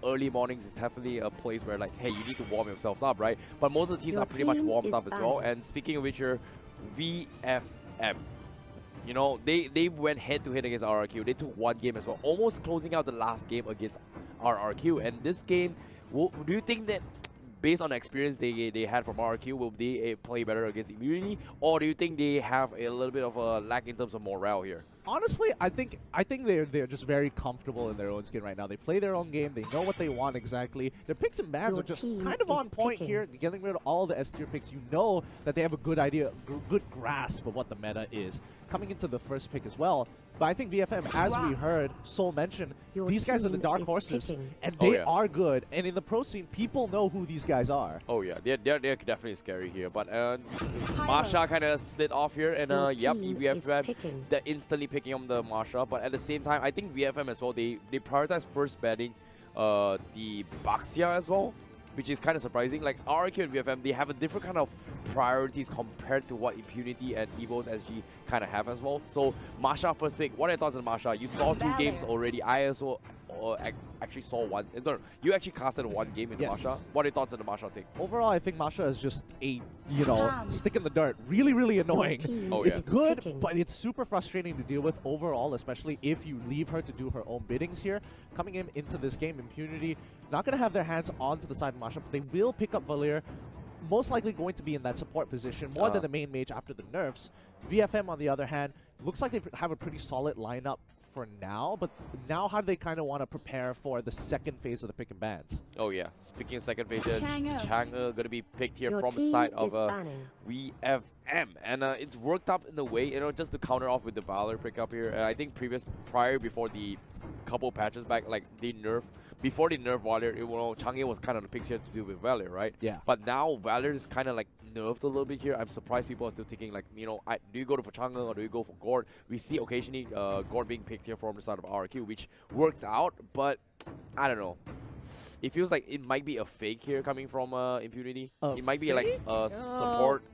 early mornings is definitely a place where like, hey, you need to warm yourselves up, right? But most of the teams are pretty much warmed up as well. And speaking of which, here, VFM. You know, they went head-to-head against RRQ. They took one game as well, almost closing out the last game against RRQ. And this game, do you think that based on the experience they had from RRQ, will they play better against Impunity? Or do you think they have a little bit of a lack in terms of morale here? Honestly, I think they're just very comfortable in their own skin right now. They play their own game. They know what they want exactly. Their picks and bans are just kind of on point here, getting rid of all the S tier picks. You know that they have a good idea, good grasp of what the meta is coming into the first pick as well. But I think VFM, as we heard Sol mention, these guys are the dark horses, and they are good. And in the pro scene, people know who these guys are. Oh yeah, they're definitely scary here. But Masha kind of slid off here, and yep, VFM they're instantly picking up the Masha. But at the same time, I think VFM as well, they prioritize first betting the Baxia as well, which is kind of surprising. Like RRQ and VFM, they have a different kind of priorities compared to what Impunity and Evo's SG kind of have as well. So Masha first pick, what are your thoughts on Masha? You saw 2 games already. I also actually saw one. No, you actually casted one game in Masha. What are your thoughts on the Masha take? Overall, I think Masha is just a, stick in the dirt. Really, really annoying. It's good, but it's super frustrating to deal with overall, especially if you leave her to do her own biddings here. Coming into this game, Impunity, not going to have their hands onto the side of Masha, but they will pick up Valir. Most likely going to be in that support position more than the main mage after the nerfs. VFM, on the other hand, looks like they have a pretty solid lineup for now, but now how do they kind of want to prepare for the second phase of the pick and bans? Oh yeah, speaking of second phase, Chang'e gonna be picked here from the side of VFM, and it's worked up in the way, just to counter off with the Valor pick up here. I think before the couple patches back, like before they nerf Valor, Chang'e was kind of the pick here to do with Valor, right? Yeah. But now Valor is kind of like nerfed a little bit here. I'm surprised people are still thinking like, do you go for Chang'e or do you go for Gord? We see occasionally Gord being picked here from the side of RRQ, which worked out, but I don't know. It feels like it might be a fake here coming from Impunity. It might be like a support.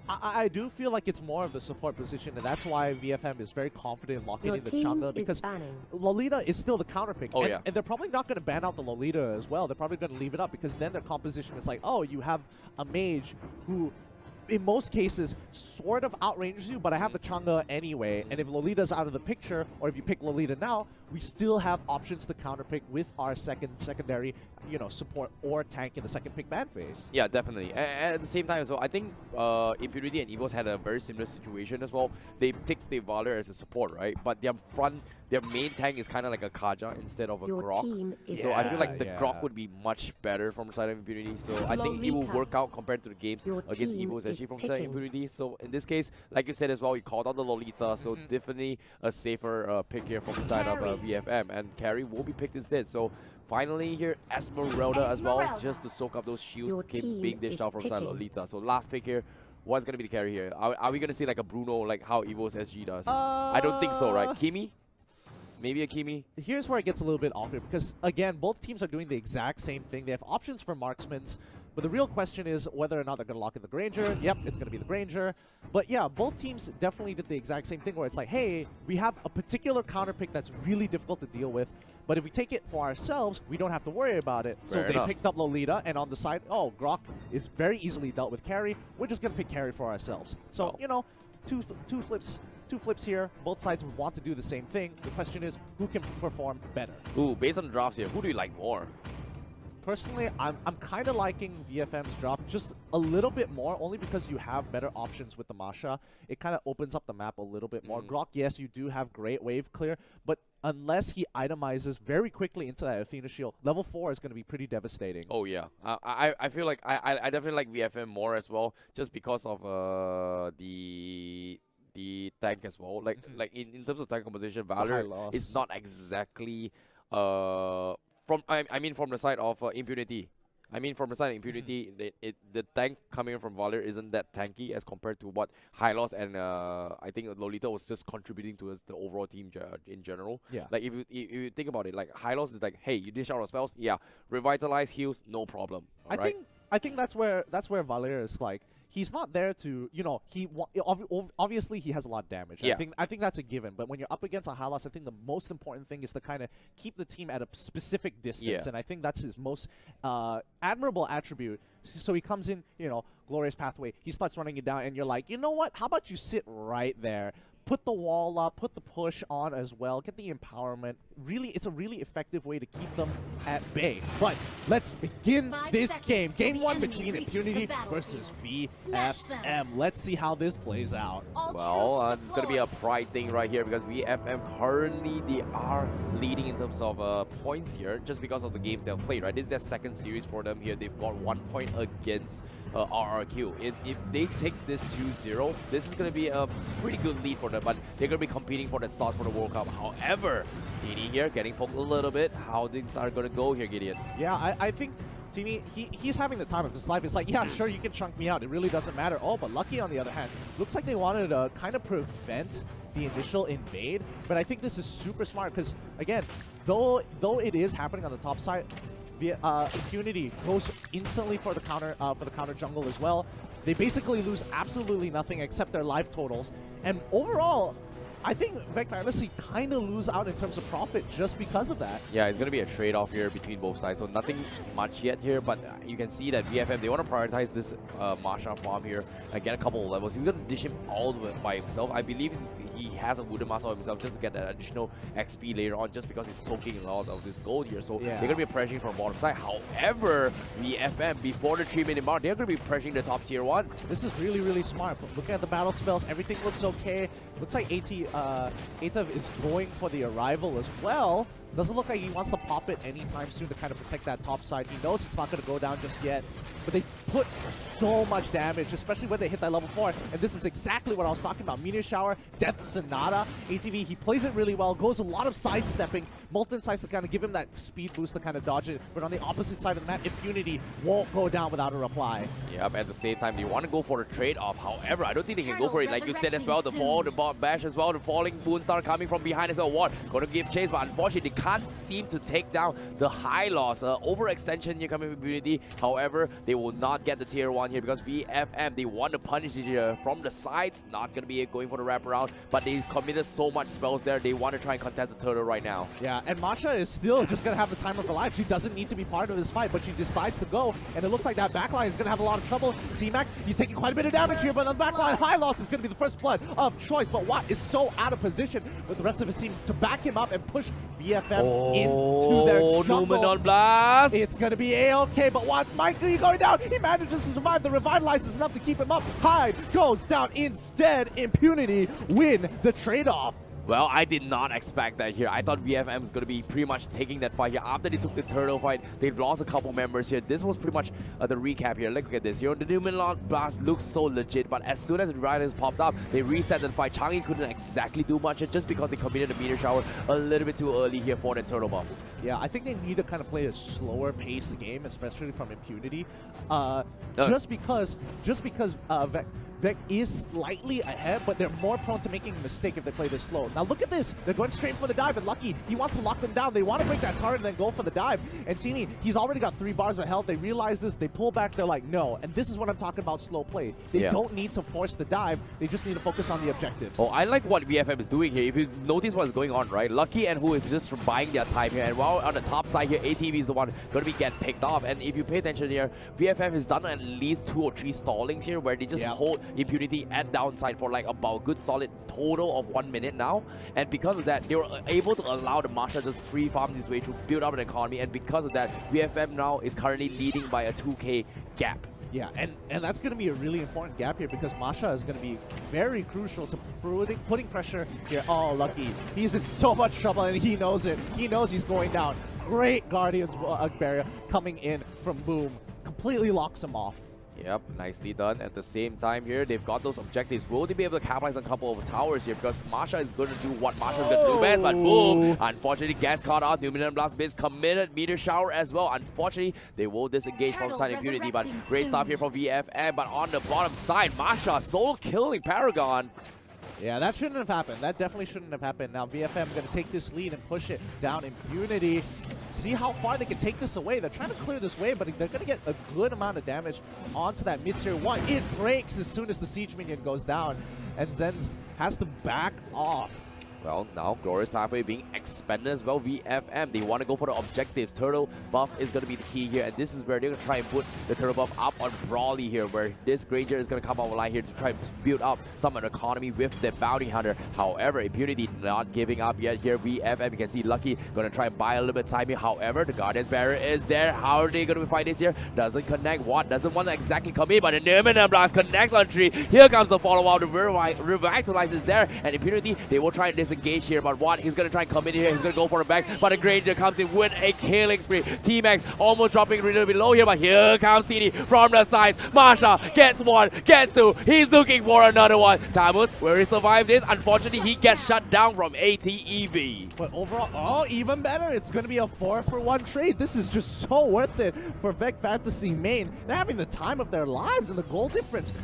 I do feel like it's more of the support position, and that's why VFM is very confident in locking in the Chang'e, because Lolita is still the counter pick. And they're probably not going to ban out the Lolita as well. They're probably going to leave it up, because then their composition is like, oh, you have a mage who, in most cases, sort of outranges you, but I have the Chang'e anyway, and if Lolita's out of the picture, or if you pick Lolita now, we still have options to counterpick with our secondary, support or tank in the second pick ban phase. Yeah, definitely. And at the same time as well, I think Impunity and Evos had a very similar situation as well. They picked the Valor as a support, right? But their main tank is kind of like a Kaja instead of a Grok. So I feel like the Grok would be much better from the side of Impunity. So I think it will work out compared to the games against Evos actually from the side of Impunity. So in this case, like you said as well, you called out the Lolita, so definitely a safer pick here from the side of VFM, and Carry will be picked instead. So finally here, Esmeralda as well, just to soak up those shields, came being dished out from the side of Lolita. So last pick here, what's going to be the carry here? Are we going to see like a Bruno, like how Evo's SG does? I don't think so, right? Kimi? Maybe a Kimi? Here's where it gets a little bit awkward, because again, both teams are doing the exact same thing. They have options for marksmans, but the real question is whether or not they're going to lock in the Granger. Yep, it's going to be the Granger. But yeah, both teams definitely did the exact same thing, where it's like, hey, we have a particular counter pick that's really difficult to deal with, but if we take it for ourselves, we don't have to worry about it. So they picked up Lolita, and on the side, oh, Grok is very easily dealt with Carry. We're just going to pick Carry for ourselves. So, two flips here. Both sides would want to do the same thing. The question is, who can perform better? Ooh, based on the drafts here, who do you like more? Personally, I'm kind of liking VFM's drop just a little bit more, only because you have better options with the Masha. It kind of opens up the map a little bit more. Grok, yes, you do have great wave clear, but unless he itemizes very quickly into that Athena shield, level 4 is going to be pretty devastating. Oh yeah, I feel like I definitely like VFM more as well, just because of the tank as well. Like in terms of tank composition, Valor is not exactly from the side of Impunity. From the side of Impunity, the tank coming from Valor isn't that tanky as compared to what High Loss and I think Lolita was just contributing to the overall team in general. Yeah. Like if you think about it, like High Loss is like, hey, you dish out our spells, yeah, revitalize, heals, no problem. I think that's where Valor is like, he's not there to, you know, obviously he has a lot of damage. Yeah. I think that's a given. But when you're up against a Hylos, I think the most important thing is to kind of keep the team at a specific distance. Yeah. And I think that's his most admirable attribute. So he comes in, you know, glorious pathway. He starts running it down, and you're like, you know what? How about you sit right there? Put the wall up, put the push on as well, get the empowerment. Really, it's a really effective way to keep them at bay. But let's begin this game. Game 1 between Impunity versus VFM. Let's see how this plays out. Well, it's going to be a pride thing right here because VFM currently, they are leading in terms of points here just because of the games they've played, right? This is their second series for them here. They've got 1 point against RRQ. If they take this 2-0, this is going to be a pretty good lead for them, but they're going to be competing for that stars for the World Cup. However, TD here getting poked a little bit. How things are going to go here, Gideon? Yeah, I think Timmy, he's having the time of his life. It's like, yeah, sure, you can chunk me out. It really doesn't matter. Oh, but Lucky, on the other hand, looks like they wanted to kind of prevent the initial invade. But I think this is super smart because, again, though it is happening on the top side, Impunity goes instantly for the counter jungle as well. They basically lose absolutely nothing except their life totals. And overall, I think Vector honestly kind of lose out in terms of profit just because of that. Yeah, it's going to be a trade-off here between both sides. So nothing much yet here, but you can see that VFM, they want to prioritize this Masha farm here and get a couple of levels. He's going to dish him all the way by himself. I believe he has a Wooden Master himself just to get that additional XP later on just because he's soaking a lot of this gold here. So they're going to be pressuring from bottom side. However, VFM, before the 3-minute mark, they're going to be pressuring the top tier 1. This is really, really smart. But looking at the battle spells, everything looks okay. Looks like Atav is going for the arrival as well. Doesn't look like he wants to pop it anytime soon to kind of protect that top side. He knows it's not going to go down just yet. But they put so much damage, especially when they hit that level 4. And this is exactly what I was talking about. Meteor Shower, Death Sonata. ATV, he plays it really well. Goes a lot of sidestepping. Molten Sights to kind of give him that speed boost to kind of dodge it. But on the opposite side of the map, Impunity won't go down without a reply. Yep, at the same time, they want to go for the trade-off. However, I don't think they can go for it. Like you said as well, the fall, the bot bash as well, the falling Moonstar coming from behind as well. What? Going to give chase, but unfortunately, they can't seem to take down the high loss. Overextension here coming from Impunity. However, they will not get the tier 1 here because VFM, they want to punish it here from the sides. Not going to be going for the wraparound, but they committed so much spells there. They want to try and contest the turtle right now. Yeah, and Masha is still just going to have the time of her life. She doesn't need to be part of this fight, but she decides to go, and it looks like that backline is going to have a lot of trouble. T-Max, he's taking quite a bit of damage here, but on the backline, high loss is going to be the first blood of choice. But Watt is so out of position with the rest of his team to back him up and push VFM into their jungle. Blast! It's going to be A-okay, but Watt might be going down. He manages to survive. The Revitalize is enough to keep him up. Hyde goes down instead. Impunity win the trade-off. Well, I did not expect that here. I thought VFM was going to be pretty much taking that fight here. After they took the turtle fight, they've lost a couple members here. This was pretty much the recap here. Look at this. Here, the Numenor Blast looks so legit, but as soon as the Riders popped up, they reset the fight. Changi couldn't exactly do much just because they committed the Meteor Shower a little bit too early here for the turtle buff. Yeah, I think they need to kind of play a slower paced game, especially from Impunity. Just because Vec is slightly ahead, but they're more prone to making a mistake if they play this slow. Now look at this. They're going straight for the dive, and Lucky, he wants to lock them down. They want to break that turret and then go for the dive. And Teeny, he's already got 3 bars of health. They realize this. They pull back. They're like, no. And this is what I'm talking about, slow play. They don't need to force the dive. They just need to focus on the objectives. Oh, I like what VFM is doing here. If you notice what's going on, right? Lucky and Who is just buying their time here. And while on the top side here, ATV is the one going to be getting picked off. And if you pay attention here, VFM has done at least 2 or 3 stallings here where they just hold Impunity at downside for like about a good solid total of 1 minute now. And because of that, they were able to allow the Masha just free farm his way through, build up an economy. And because of that, VFM now is currently leading by a 2k gap. Yeah, and that's going to be a really important gap here because Masha is going to be very crucial to putting pressure here. Oh, Lucky. He's in so much trouble and he knows it. He knows he's going down. Great Guardian's barrier coming in from Boom. Completely locks him off. Yep, nicely done. At the same time here, they've got those objectives. Will they be able to capitalize on a couple of towers here? Because Masha is going to do what Masha's going to do best, but boom! Unfortunately, gets caught out. Numenor Blast Biz committed Meteor Shower as well. Unfortunately, they will disengage from side Impunity, but great stuff here from VFM. But on the bottom side, Masha solo killing Paragon. Yeah, that shouldn't have happened. That definitely shouldn't have happened. Now VFM going to take this lead and push it down. Impunity see how far they can take this away. They're trying to clear this wave, but they're going to get a good amount of damage onto that mid-tier 1. It breaks as soon as the siege minion goes down, and Zenz has to back off. Well, now Glorious Pathway being expanded as well. VFM, they want to go for the objectives. Turtle buff is going to be the key here, and this is where they're going to try and put the turtle buff up on Brawly here, where this Granger is going to come online here to try and build up some of the economy with the Bounty Hunter. However, Impunity not giving up yet here. VFM, you can see Lucky going to try and buy a little bit of time here. However, the Guardian's Barrier is there. How are they going to fight this here? Doesn't connect. What? Doesn't want to exactly come in, but the Nirminan Blast connects on 3. Here comes the follow-up. The Revitalize is there, and Impunity, they will try and disengage here, but what? He's going to try and come in here. He's going to go for the back, but the Granger comes in with a killing spree. T-Max almost dropping a little bit low here, but here comes CD from the side. Masha gets 1, gets 2. He's looking for another one. Tamus, will he survive this? Unfortunately, he gets shut down from ATEV. But overall, oh, even better. It's going to be a 4-for-1 trade. This is just so worth it for Vec Fantasy main. They're having the time of their lives, and the goal difference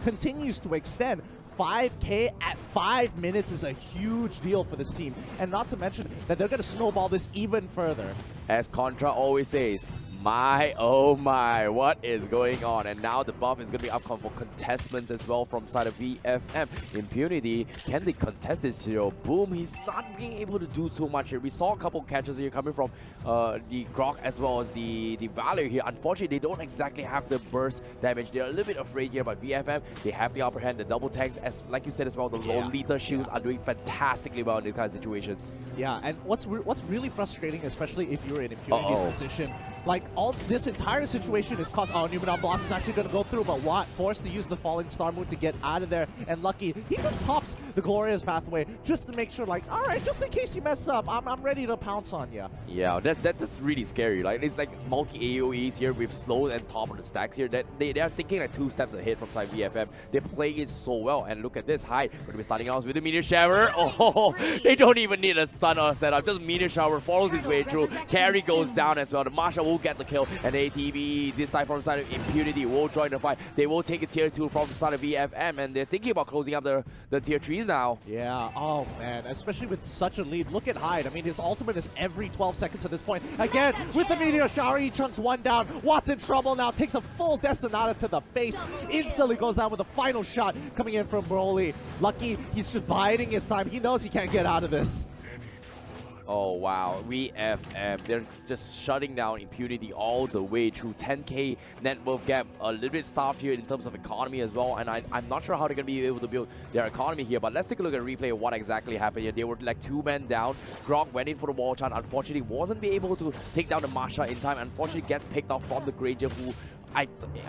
continues to extend. 5K at 5 minutes is a huge deal for this team, and not to mention that they're going to snowball this even further. As Contra always says, my, oh my, what is going on? And now the buff is going to be upcoming for contestments as well from side of VFM. Impunity, can they contest this hero? Boom, he's not being able to do so much here. We saw a couple catches here coming from the Grok as well as the Valor here. Unfortunately, they don't exactly have the burst damage. They're a little bit afraid here, but VFM, they have the upper hand. The double tanks, as like you said as well, the Lolita shields are doing fantastically well in these kind of situations. Yeah, and what's really frustrating, especially if you're in Impunity's position, like all this entire situation is caused. Oh, Numenon Blast is actually going to go through, but Watt forced to use the Falling Star Moon to get out of there. And Lucky, he just pops the Glorious Pathway just to make sure, like, all right, just in case you mess up, I'm ready to pounce on you. Yeah, that's just really scary. Like, it's like multi AoEs here with slow and top of the stacks here. That they are thinking like 2 steps ahead from side VFM. They're playing it so well. And look at this, Hyde going to be starting out with the Meteor Shower. Oh, they don't even need a stun or a setup. Just Meteor Shower follows his way through. Carry goes down as well. The Marsha will get the kill, and ATV this time from the side of Impunity will join the fight. They will take a tier 2 from the side of VFM, and they're thinking about closing up the tier 3s now. Yeah, oh man, especially with such a lead. Look at Hyde. I mean, his ultimate is every 12 seconds at this point. Again, with the Meteor Shower, he chunks 1 down. Watt's in trouble now, takes a full Destinata to the face. Instantly goes down with a final shot coming in from Broly. Lucky, he's just biding his time. He knows he can't get out of this. Oh wow, VFM, they're just shutting down Impunity all the way through. 10k net worth gap, a little bit starved here in terms of economy as well, and I'm not sure how they're going to be able to build their economy here, but let's take a look at a replay of what exactly happened here. They were like 2 men down. Grok went in for the wall chant, unfortunately wasn't able to take down the Masha in time, unfortunately gets picked off from the Granger, who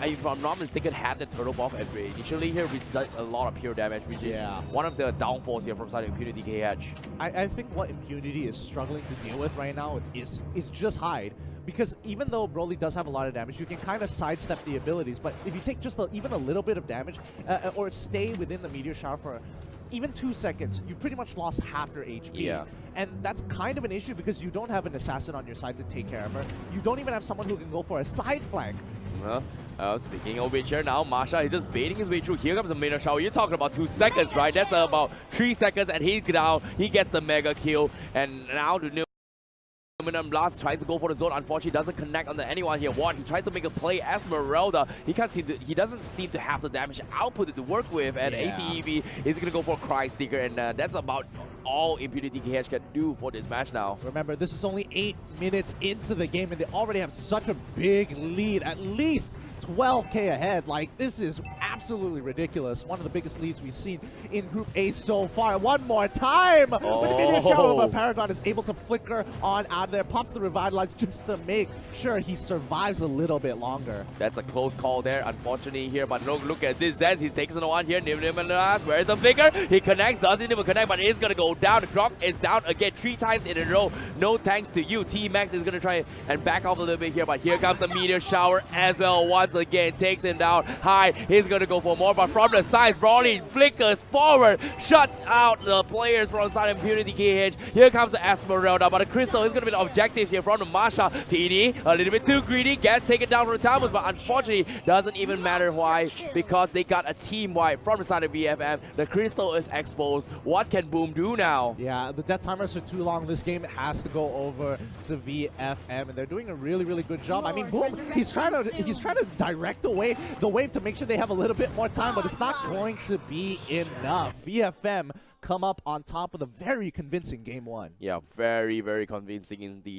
if I'm not mistaken, had the turtle buff initially here, which does a lot of pure damage, which is one of the downfalls here from side of Impunity KH. I think what Impunity is struggling to deal with right now is just Hyde. Because even though Broly does have a lot of damage, you can kind of sidestep the abilities. But if you take just even a little bit of damage, or stay within the Meteor Shower for even 2 seconds, you've pretty much lost half your HP. Yeah. And that's kind of an issue because you don't have an assassin on your side to take care of her. You don't even have someone who can go for a side flank. Speaking of which here now, Masha is just baiting his way through. Here comes the Meteor Shower. You're talking about 2 seconds, right? That's about 3 seconds, and he's down. He gets the mega kill, and now the Numenon Blast tries to go for the zone. Unfortunately, doesn't connect on anyone here. What? He tries to make a play. Esmeralda, he doesn't seem to have the damage output to work with, and ATEV is gonna go for a Cry Sticker, and that's about all Impunity KH can do for this match now. Remember, this is only 8 minutes into the game, and they already have such a big lead, at least 12k ahead. Like, this is absolutely ridiculous. One of the biggest leads we've seen in Group A so far. One more time! When the Meteor Shower of Paragon is able to flicker on out of there, pops the Revitalize just to make sure he survives a little bit longer. That's a close call there, unfortunately here, but look at this. Zenz, he's taking on here. Numenon, where's the flicker? He connects, doesn't even connect, but he's gonna go down. The Grok is down again 3 times in a row. No thanks to you. T-Max is gonna try and back off a little bit here, but here comes the Meteor Shower as well. Once again, takes him down. Hyde, he's gonna go for more, but from the sides, Brawly flickers forward, shuts out the players from side Impunity KH. Here comes the Esmeralda, but the Crystal is going to be the objective here from the Masha. TD, a little bit too greedy, gets taken down from the Tamus, but unfortunately, doesn't even matter why, because they got a team wipe from the side of VFM. The Crystal is exposed. What can Boom do now? Yeah, the death timers are too long. This game has to go over to VFM, and they're doing a really, really good job. I mean, Boom, he's trying to direct the wave to make sure they have a little bit more time, but it's not going to be enough. VFM come up on top with a very convincing game one. Yeah, very, very convincing indeed.